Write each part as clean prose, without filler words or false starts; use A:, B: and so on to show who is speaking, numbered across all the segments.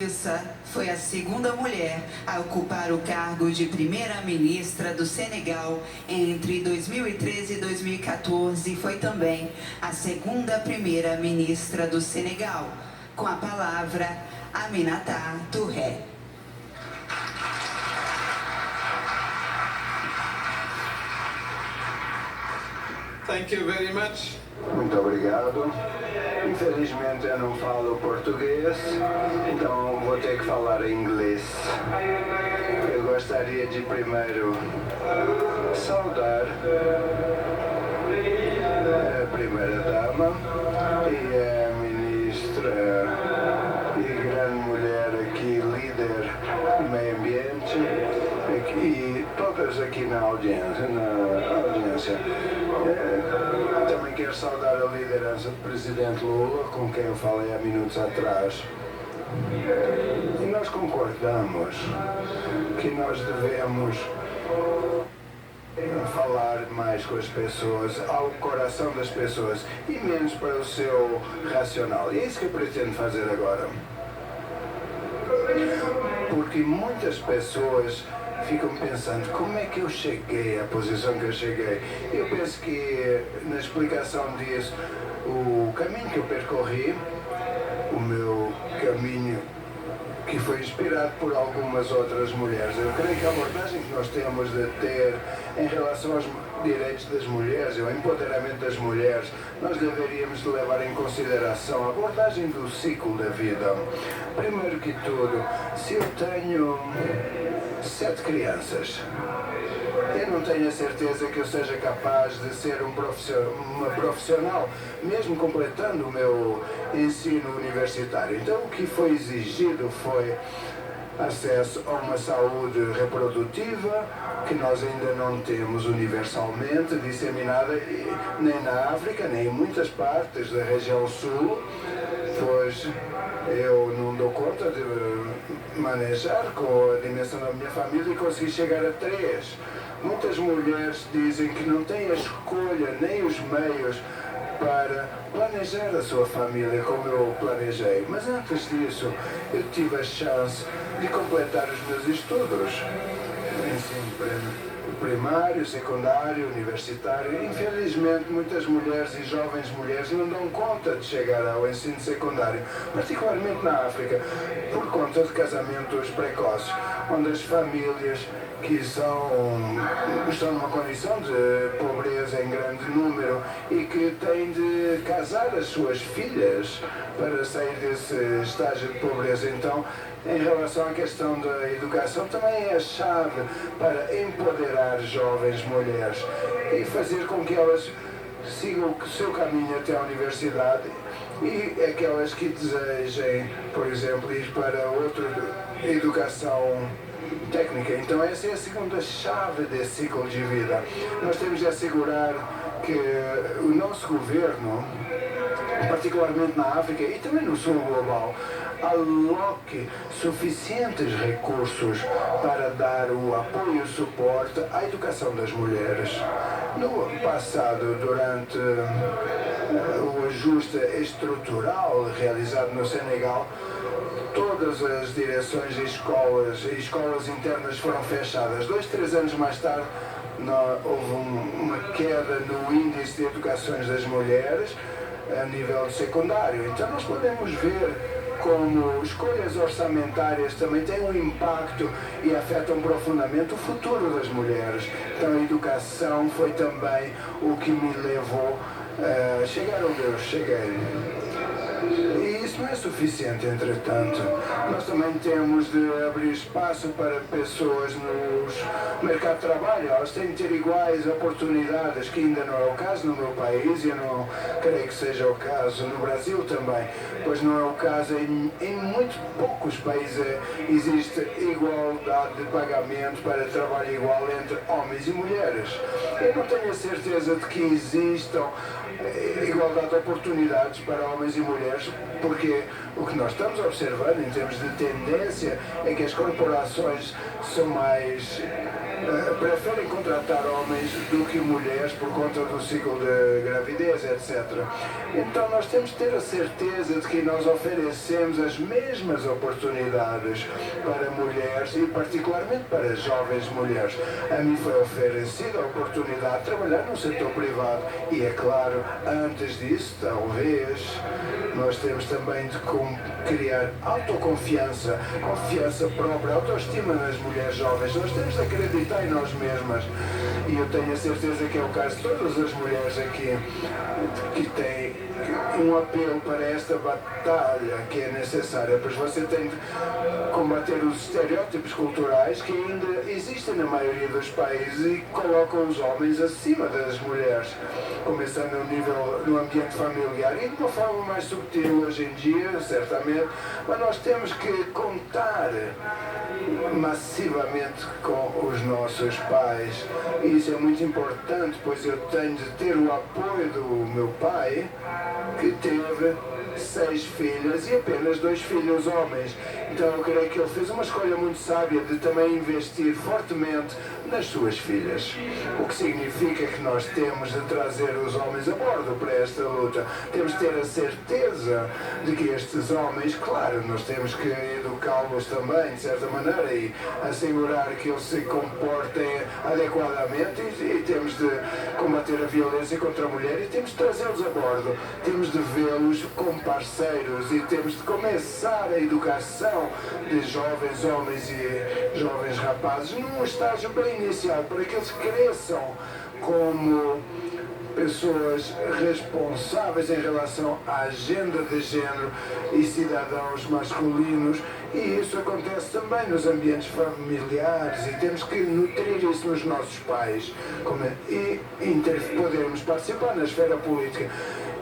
A: Issa foi a segunda mulher a ocupar o cargo de primeira-ministra do Senegal entre 2013 e 2014 e foi também a segunda primeira-ministra do Senegal. Com a palavra, Aminata Touré.
B: Thank you very much.
C: Muito obrigado. Infelizmente eu não falo português, então vou ter que falar inglês. Eu gostaria de primeiro saudar a primeira-dama e a ministra e grande mulher aqui, líder do meio ambiente, e todas aqui na audiência. Também quero saudar a liderança do Presidente Lula, com quem eu falei há minutos atrás. E nós concordamos que nós devemos falar mais com as pessoas, ao coração das pessoas, e menos para o seu racional. E é isso que eu pretendo fazer agora. Porque muitas pessoas ficam pensando, como é que eu cheguei à posição que eu cheguei? Eu penso que na explicação disso, o caminho que eu percorri, o meu caminho que foi inspirado por algumas outras mulheres. Eu creio que a abordagem que nós temos de ter em relação aos direitos das mulheres, o empoderamento das mulheres, nós deveríamos levar em consideração a abordagem do ciclo da vida. Primeiro que tudo, se eu tenho 7 crianças, eu não tenho a certeza que eu seja capaz de ser uma profissional, mesmo completando o meu ensino universitário. Então, o que foi exigido foi acesso a uma saúde reprodutiva, que nós ainda não temos universalmente disseminada, nem na África, nem em muitas partes da região sul, pois eu não dou conta de manejar com a dimensão da minha família e consegui chegar a 3. Muitas mulheres dizem que não têm a escolha nem os meios para planejar a sua família como eu planejei. Mas antes disso, eu tive a chance de completar os meus estudos. Ensino primário, secundário, universitário. Infelizmente, muitas mulheres e jovens mulheres não dão conta de chegar ao ensino secundário, particularmente na África, por conta de casamentos precoces, onde as famílias que estão numa condição de pobreza em grande número e que têm de casar as suas filhas para sair desse estágio de pobreza. Então, em relação à questão da educação, também é a chave para empoderar jovens mulheres e fazer com que elas sigam o seu caminho até a universidade, e aquelas que desejem, por exemplo, ir para outra educação técnica. Então essa é a segunda chave desse ciclo de vida. Nós temos de assegurar que o nosso governo, particularmente na África e também no sul global, aloque suficientes recursos para dar o apoio e o suporte à educação das mulheres. No passado, durante o ajuste estrutural realizado no Senegal, todas as direções e escolas internas foram fechadas. 2, 3 anos mais tarde, houve uma queda no índice de educações das mulheres a nível secundário. Então nós podemos ver como escolhas orçamentárias também têm um impacto e afetam profundamente o futuro das mulheres. Então a educação foi também o que me levou a chegar onde eu cheguei. E isso não é suficiente, entretanto. Nós também temos de abrir espaço para pessoas no mercado de trabalho. Elas têm de ter iguais oportunidades, que ainda não é o caso no meu país, e eu não creio que seja o caso no Brasil também, pois não é o caso em muito poucos países. Existe igualdade de pagamento para trabalho igual entre homens e mulheres. Eu não tenho a certeza de que existam igualdade de oportunidades para homens e mulheres, porque o que nós estamos observando em termos de tendência é que as corporações são mais preferem contratar homens do que mulheres por conta do ciclo de gravidez, etc. Então nós temos que ter a certeza de que nós oferecemos as mesmas oportunidades para mulheres e particularmente para jovens mulheres. A mim foi oferecida a oportunidade de trabalhar no setor privado e, é claro, antes disso, talvez, nós temos também de criar autoconfiança, confiança própria, autoestima nas mulheres jovens. Nós temos de acreditar em nós mesmas. E eu tenho a certeza que é o caso de todas as mulheres aqui que têm um apelo para esta batalha que é necessária, pois você tem de combater os estereótipos culturais que ainda existem na maioria dos países e colocam os homens acima das mulheres, começando no ambiente familiar e de uma forma mais subtil hoje em dia, certamente, mas nós temos que contar massivamente com os nossos pais. E isso é muito importante, pois eu tenho de ter o apoio do meu pai, que teve 6 filhas e apenas 2 filhos homens. Então eu creio que ele fez uma escolha muito sábia de também investir fortemente nas suas filhas. O que significa que nós temos de trazer os homens a bordo para esta luta. Temos de ter a certeza de que estes homens, claro, nós temos que educá-los também, de certa maneira, e assegurar que eles se comportem adequadamente e temos de combater a violência contra a mulher e temos de trazê-los a bordo. Temos de vê-los como parceiros e temos de começar a educação de jovens homens e jovens rapazes num estágio bem inicial, para que eles cresçam como pessoas responsáveis em relação à agenda de género e cidadãos masculinos, e isso acontece também nos ambientes familiares e temos que nutrir isso nos nossos pais e podermos participar na esfera política,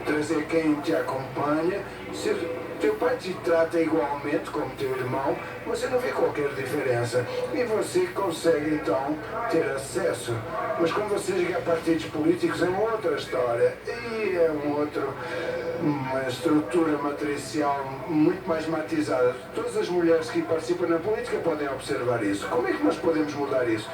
C: trazer quem te acompanha. Se teu pai te trata igualmente como teu irmão, você não vê qualquer diferença e você consegue então ter acesso. Mas quando você chega a partidos políticos é uma outra história e é uma estrutura matricial muito mais matizada. Todas as mulheres que participam na política podem observar isso. Como é que nós podemos mudar isso?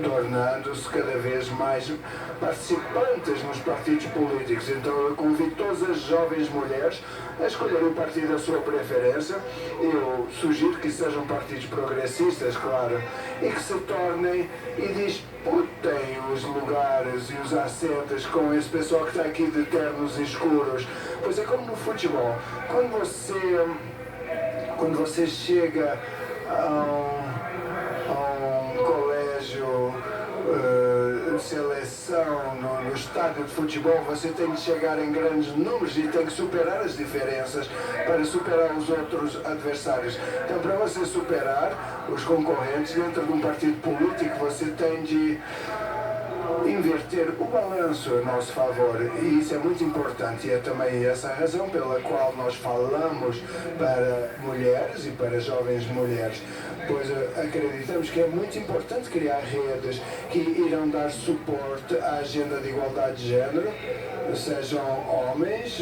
C: Tornando-se cada vez mais participantes nos partidos políticos. Então eu convido todas as jovens mulheres a escolher o partido da sua preferência. Eu sugiro que sejam partidos progressistas, claro, e que se tornem e disputem os lugares e os assentos com esse pessoal que está aqui de ternos escuros. Pois é como no futebol. Quando você chega a um colégio de seleção no estádio de futebol, você tem que chegar em grandes números e tem que superar as diferenças para superar os outros adversários. Então, para você superar os concorrentes dentro de um partido político, você tem de inverter o balanço a nosso favor, e isso é muito importante, e é também essa a razão pela qual nós falamos para mulheres e para jovens mulheres, pois acreditamos que é muito importante criar redes que irão dar suporte à agenda de igualdade de género, sejam homens,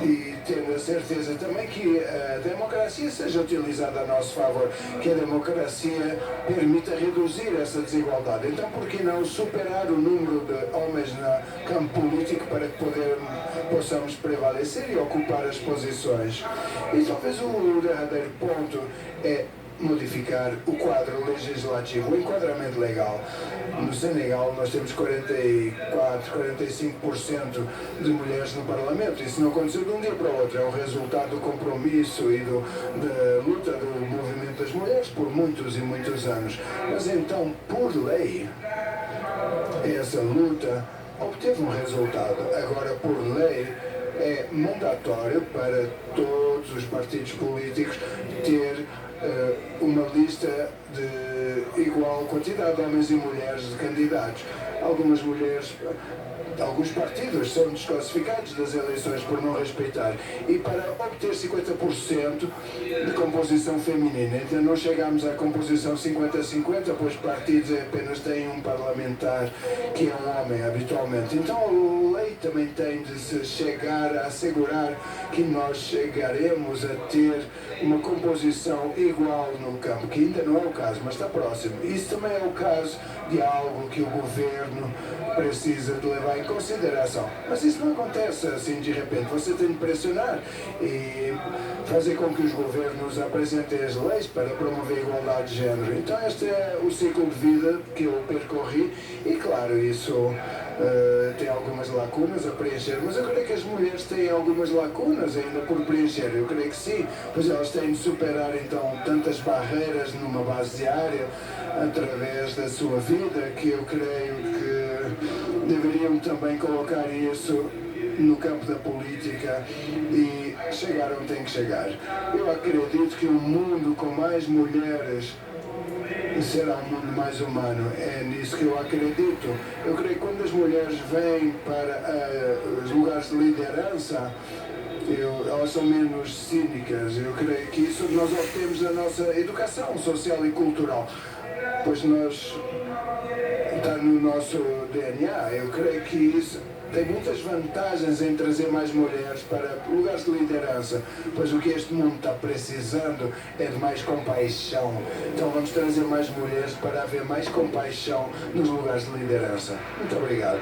C: e tendo a certeza também que a democracia seja utilizada a nosso favor, que a democracia permita reduzir essa desigualdade. Então, por que não superar o número de homens no campo político para que possamos prevalecer e ocupar as posições? E talvez o derradeiro ponto é modificar o quadro legislativo, o enquadramento legal. No Senegal nós temos 44, 45% de mulheres no Parlamento. Isso não aconteceu de um dia para o outro, é o resultado do compromisso e da luta do movimento das mulheres por muitos e muitos anos. Mas então, por lei, essa luta obteve um resultado. Agora, por lei, é mandatório para todos os partidos políticos ter uma lista de igual quantidade de homens e mulheres de candidatos. Alguns partidos são desclassificados das eleições por não respeitar, e para obter 50% de composição feminina. Então não chegamos à composição 50-50, pois partidos apenas têm um parlamentar que é um homem habitualmente. Então a lei também tem de se chegar a assegurar que nós chegaremos chegamos a ter uma composição igual no campo, que ainda não é o caso, mas está próximo. Isso também é o caso de algo que o governo precisa de levar em consideração. Mas isso não acontece assim de repente. Você tem de pressionar e fazer com que os governos apresentem as leis para promover a igualdade de género. Então este é o ciclo de vida que eu percorri e claro, isso tem algumas lacunas a preencher, mas eu creio que as mulheres têm algumas lacunas ainda por preencher, eu creio que sim, pois elas têm de superar então tantas barreiras numa base diária através da sua vida, que eu creio que deveriam também colocar isso no campo da política e chegar onde tem que chegar. Eu acredito que um mundo com mais mulheres será um mundo mais humano. É nisso que eu acredito. Eu creio que quando as mulheres vêm para os lugares de liderança, elas são menos cínicas. Eu creio que isso nós obtemos da nossa educação social e cultural, pois está no nosso DNA. Eu creio que isso tem muitas vantagens em trazer mais mulheres para lugares de liderança, pois o que este mundo está precisando é de mais compaixão. Então vamos trazer mais mulheres para haver mais compaixão nos lugares de liderança. Muito obrigado.